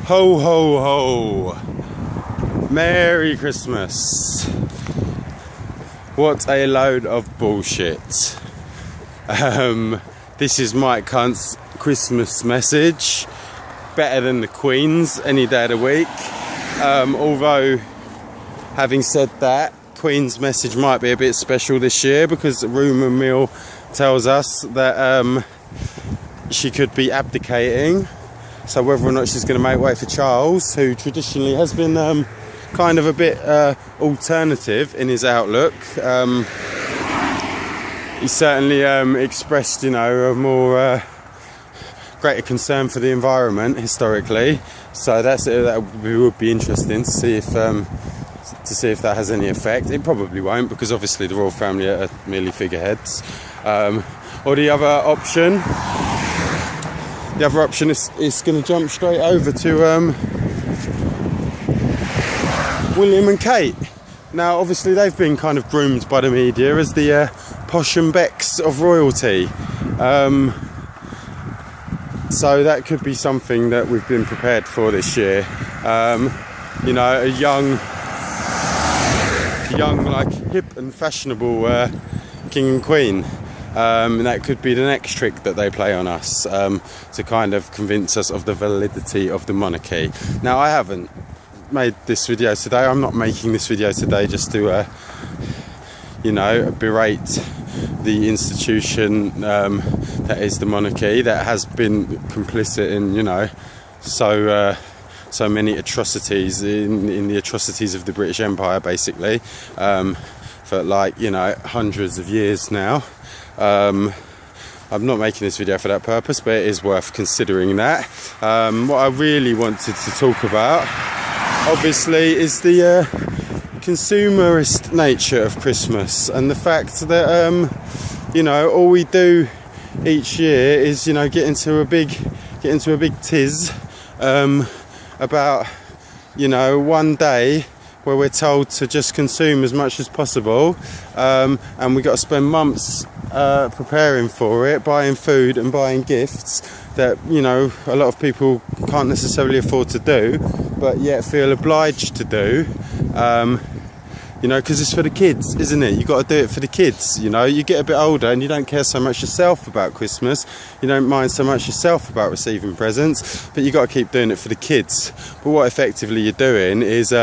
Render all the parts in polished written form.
Ho ho ho! Merry Christmas! What a load of bullshit. This is Mike Hunt's Christmas message. Better than the Queen's any day of the week. Although, having said that, Queen's message might be a bit special this year because rumour mill tells us that she could be abdicating. So whether or not she's going to make way for Charles, who traditionally has been kind of a bit alternative in his outlook. He certainly expressed, you know, a more greater concern for the environment historically. So that would be interesting to see if that has any effect. It probably won't, because obviously the royal family are merely figureheads. Or the other option is going to jump straight over to William and Kate. Now, obviously, they've been kind of groomed by the media as the posh and becks of royalty. So that could be something that we've been prepared for this year. You know, a young, like hip and fashionable king and queen. And that could be the next trick that they play on us, to kind of convince us of the validity of the monarchy. Now, I haven't made this video today. I'm not making this video today just to, you know, berate the institution that is the monarchy, that has been complicit in, you know, so many atrocities in the atrocities of the British Empire, basically, for, like, you know, hundreds of years now. I'm not making this video for that purpose, but it is worth considering that. What I really wanted to talk about, obviously, is the consumerist nature of Christmas, and the fact that you know, all we do each year is, you know, get into a big tiz about, you know, one day where we're told to just consume as much as possible, and we got to spend months preparing for it, buying food and buying gifts that, you know, a lot of people can't necessarily afford to do, but yet feel obliged to do. You know, because it's for the kids, isn't it? You've got to do it for the kids, you know. You get a bit older and you don't care so much yourself about Christmas. You don't mind so much yourself about receiving presents, but you've got to keep doing it for the kids. But what effectively you're doing is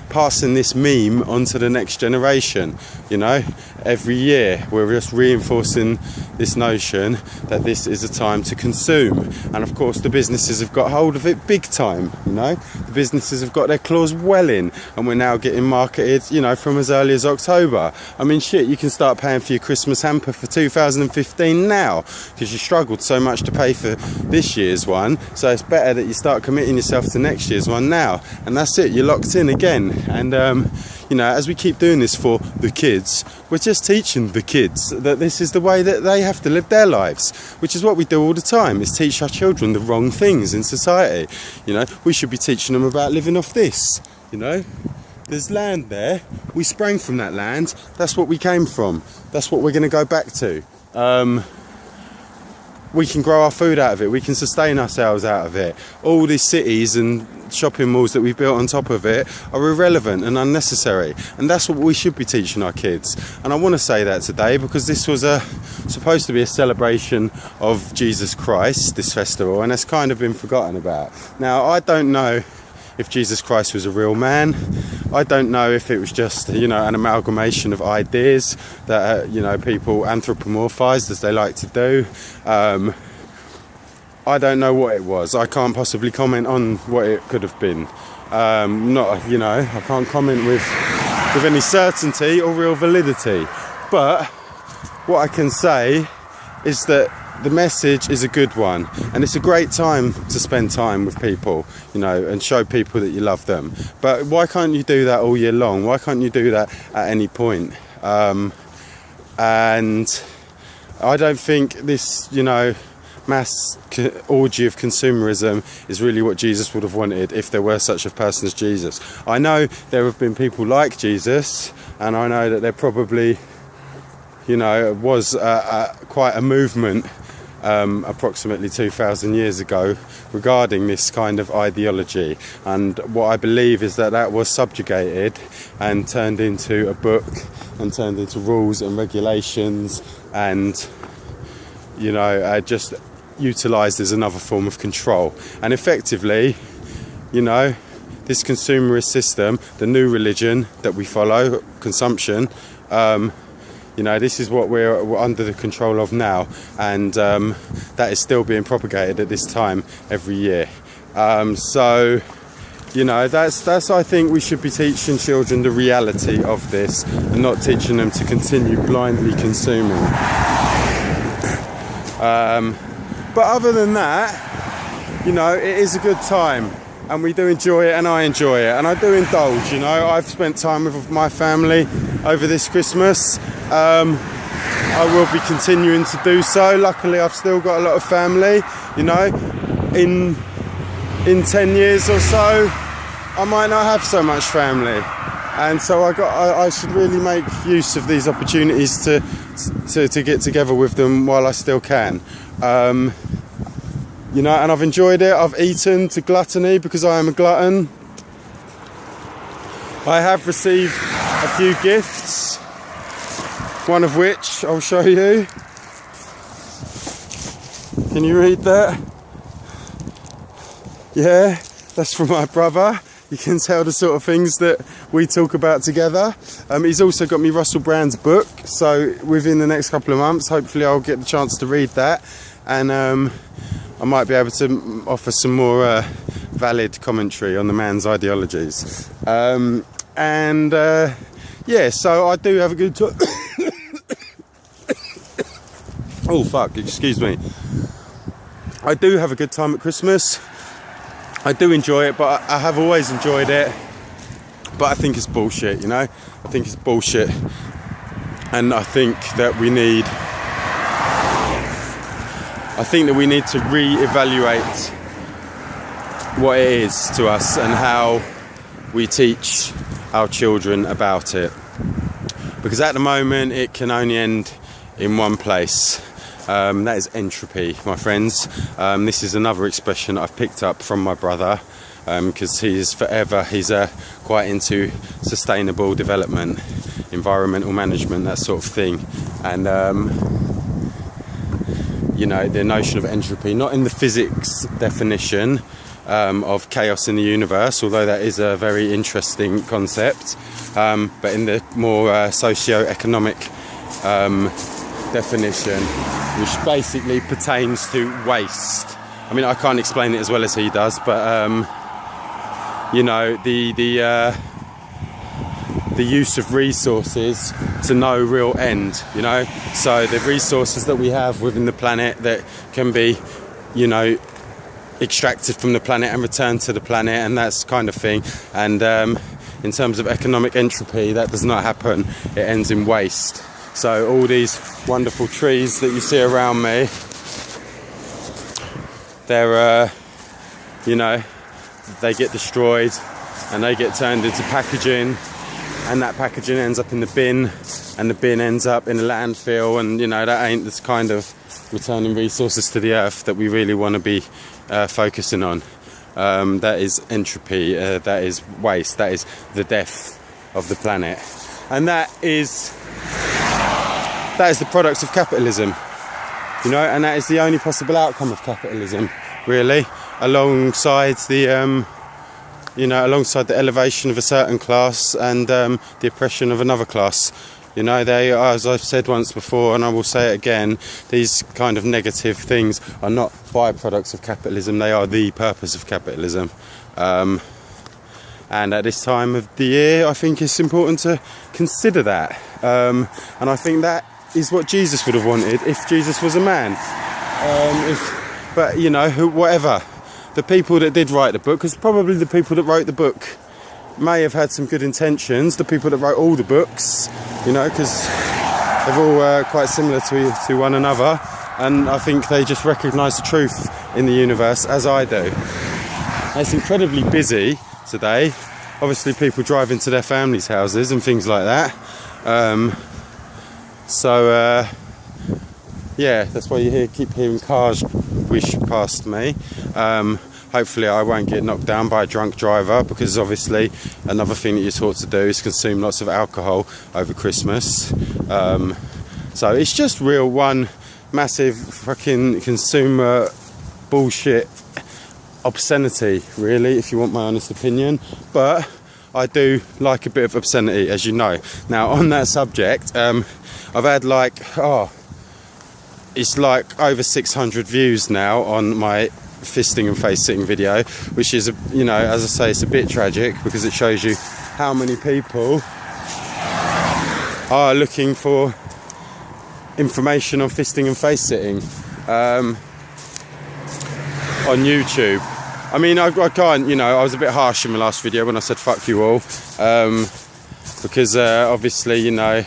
passing this meme on to the next generation, you know. Every year we're just reinforcing this notion that this is a time to consume. And of course the businesses have got hold of it big time, you know. The businesses have got their claws well in, and we're now getting marketed, you know, from as early as October. I mean, shit, you can start paying for your Christmas hamper for 2015 now, because you struggled so much to pay for this year's one. So it's better that you start committing yourself to next year's one now, and that's it, you're locked in again. And you know, as we keep doing this for the kids, we're just teaching the kids that this is the way that they have to live their lives, which is what we do all the time, is teach our children the wrong things in society. You know, we should be teaching them about living off this, you know. There's land there, we sprang from that land, that's what we came from, that's what we're going to go back to. We can grow our food out of it, we can sustain ourselves out of it. All these cities and shopping malls that we've built on top of it are irrelevant and unnecessary, and that's what we should be teaching our kids. And I want to say that today because this was supposed to be a celebration of Jesus Christ, this festival, and it's kind of been forgotten about. Now, I don't know if Jesus Christ was a real man. I don't know if it was just, you know, an amalgamation of ideas that, you know, people anthropomorphized, as they like to do. I don't know what it was. I can't possibly comment on what it could have been. Not, you know, I can't comment with any certainty or real validity. But what I can say is that the message is a good one, and it's a great time to spend time with people, you know, and show people that you love them. But why can't you do that all year long? Why can't you do that at any point? And I don't think this, you know, mass orgy of consumerism is really what Jesus would have wanted if there were such a person as Jesus. I know there have been people like Jesus, and I know that there probably, you know, was quite a movement approximately 2,000 years ago regarding this kind of ideology. And what I believe is that that was subjugated and turned into a book and turned into rules and regulations, and just utilised as another form of control. And effectively, this consumerist system, the new religion that we follow, consumption, this is what we're under the control of now, and that is still being propagated at this time every year. That's I think we should be teaching children the reality of this and not teaching them to continue blindly consuming. But other than that, it is a good time, and we do enjoy it, and I enjoy it, and I do indulge. I've spent time with my family over this Christmas. I will be continuing to do so. Luckily, I've still got a lot of family. In 10 years or so, I might not have so much family, and so I should really make use of these opportunities to get together with them while I still can. And I've enjoyed it. I've eaten to gluttony because I am a glutton. I have received a few gifts, one of which I'll show you. Can you read that? Yeah, that's from my brother. You can tell the sort of things that we talk about together. He's also got me Russell Brand's book, so within the next couple of months, hopefully I'll get the chance to read that, and I might be able to offer some more valid commentary on the man's ideologies. So I do have a good time. Oh fuck, excuse me. I do have a good time at Christmas. I do enjoy it, but I have always enjoyed it. But I think it's bullshit, I think it's bullshit. And I think that we need to re-evaluate what it is to us and how we teach our children about it. Because at the moment, it can only end in one place. That is entropy, my friends. This is another expression I've picked up from my brother, because he's quite into sustainable development, environmental management, that sort of thing. And the notion of entropy, not in the physics definition of chaos in the universe, although that is a very interesting concept, but in the more socio-economic definition, which basically pertains to waste. I mean, I can't explain it as well as he does, but the use of resources to no real end. So the resources that we have within the planet that can be, extracted from the planet and returned to the planet, and that's kind of thing. And in terms of economic entropy, that does not happen. It ends in waste. So all these wonderful trees that you see around me, they're, they get destroyed and they get turned into packaging, and that packaging ends up in the bin, and the bin ends up in a landfill, and that ain't this kind of returning resources to the earth that we really want to be focusing on. That is entropy, that is waste, that is the death of the planet, and that is the product of capitalism, and that is the only possible outcome of capitalism, really, alongside the elevation of a certain class and the oppression of another class. They are, as I've said once before, and I will say it again, these kind of negative things are not byproducts of capitalism, they are the purpose of capitalism. And at this time of the year, I think it's important to consider that. And I think that is what Jesus would have wanted if Jesus was a man. Whatever. The people that did write the book, because probably the people that wrote the book may have had some good intentions. The people that wrote all the books, because they're all quite similar to one another, and I think they just recognise the truth in the universe, as I do. It's incredibly busy today. Obviously, people driving to their families' houses and things like that. yeah, that's why you keep hearing cars whish past me. Hopefully I won't get knocked down by a drunk driver, because obviously another thing that you're taught to do is consume lots of alcohol over Christmas. So it's just real one massive fucking consumer bullshit obscenity, really, if you want my honest opinion. But I do like a bit of obscenity, as you know. Now, on that subject, I've had like, it's like over 600 views now on my fisting and face sitting video, which is, you know, as I say, it's a bit tragic, because it shows you how many people are looking for information on fisting and face sitting on YouTube. I mean, I can't, you know, I was a bit harsh in my last video when I said fuck you all, because obviously, you know,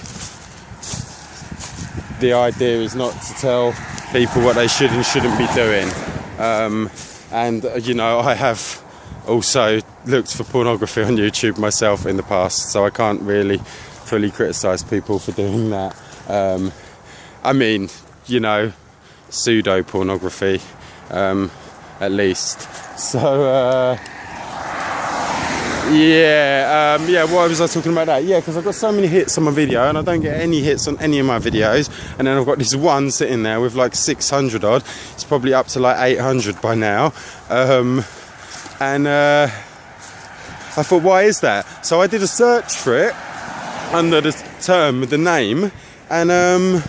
the idea is not to tell people what they should and shouldn't be doing. And you know, I have also looked for pornography on YouTube myself in the past, so I can't really fully criticise people for doing that. I mean, you know, pseudo pornography, at least. So yeah, why was I talking about that? Yeah, because I've got so many hits on my video, and I don't get any hits on any of my videos, and then I've got this one sitting there with like 600 odd. It's probably up to like 800 by now. And I thought, why is that? So I did a search for it under the term, the name, and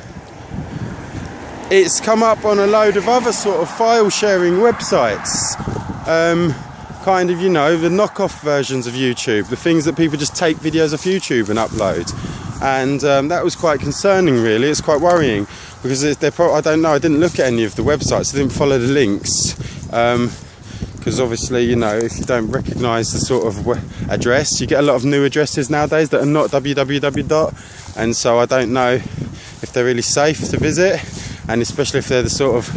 it's come up on a load of other sort of file sharing websites. Kind of, you know, the knockoff versions of YouTube, the things that people just take videos off YouTube and upload. And that was quite concerning, really. It's quite worrying, because I don't know, I didn't look at any of the websites, I didn't follow the links, because obviously, you know, if you don't recognise the sort of address, you get a lot of new addresses nowadays that are not www. And so I don't know if they're really safe to visit, and especially if they're the sort of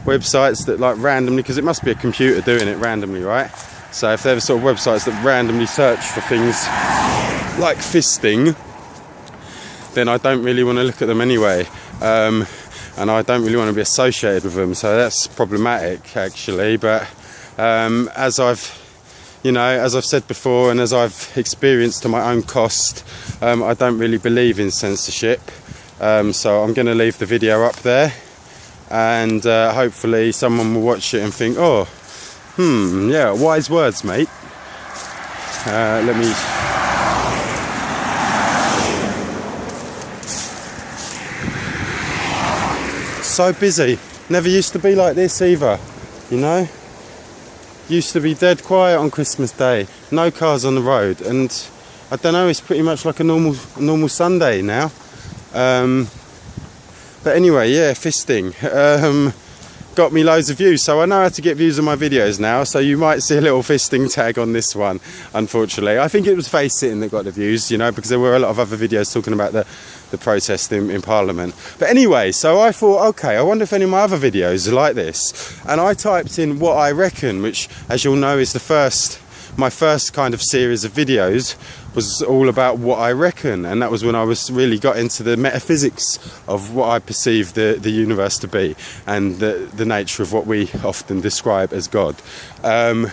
websites that like randomly, because it must be a computer doing it randomly, right? So if they're the sort of websites that randomly search for things like fisting, then I don't really want to look at them anyway, and I don't really want to be associated with them, so that's problematic actually. But as I've said before, and as I've experienced to my own cost, I don't really believe in censorship, so I'm going to leave the video up there, and hopefully someone will watch it and think, oh, yeah, wise words, mate. Let me... So busy. Never used to be like this either, you know? Used to be dead quiet on Christmas Day. No cars on the road. And I don't know, it's pretty much like a normal Sunday now. But anyway, yeah, fisting. Got me loads of views, so I know how to get views on my videos now, so you might see a little fisting tag on this one, unfortunately. I think it was face sitting that got the views, you know, because there were a lot of other videos talking about the protest in Parliament. But anyway, so I thought, okay, I wonder if any of my other videos are like this, and I typed in what I reckon, which, as you'll know, is my first kind of series of videos was all about what I reckon, and that was when I was really got into the metaphysics of what I perceive the universe to be, and the nature of what we often describe as God, and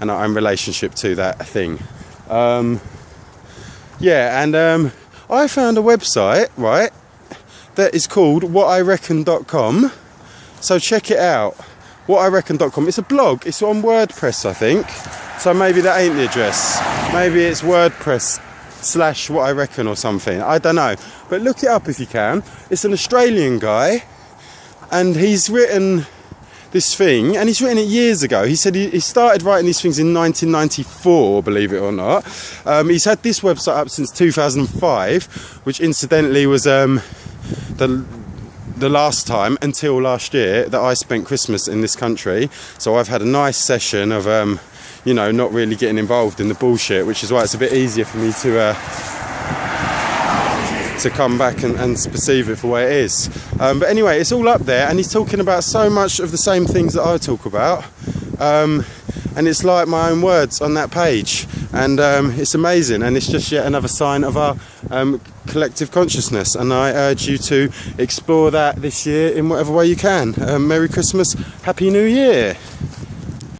our own relationship to that thing. Yeah, and I found a website, right, that is called whatireckon.com, so check it out. Whatireckon.com. It's a blog. It's on WordPress, I think. So maybe that ain't the address. Maybe it's WordPress /whatireckon or something. I don't know. But look it up if you can. It's an Australian guy, and he's written this thing, and he's written it years ago. He said he started writing these things in 1994, believe it or not. He's had this website up since 2005, which incidentally was the last time until last year that I spent Christmas in this country. So I've had a nice session of you know, not really getting involved in the bullshit, which is why it's a bit easier for me to come back and perceive it for what it is. But anyway, it's all up there, and he's talking about so much of the same things that I talk about, and it's like my own words on that page, and it's amazing, and it's just yet another sign of our collective consciousness, and I urge you to explore that this year in whatever way you can. Merry Christmas, Happy New Year.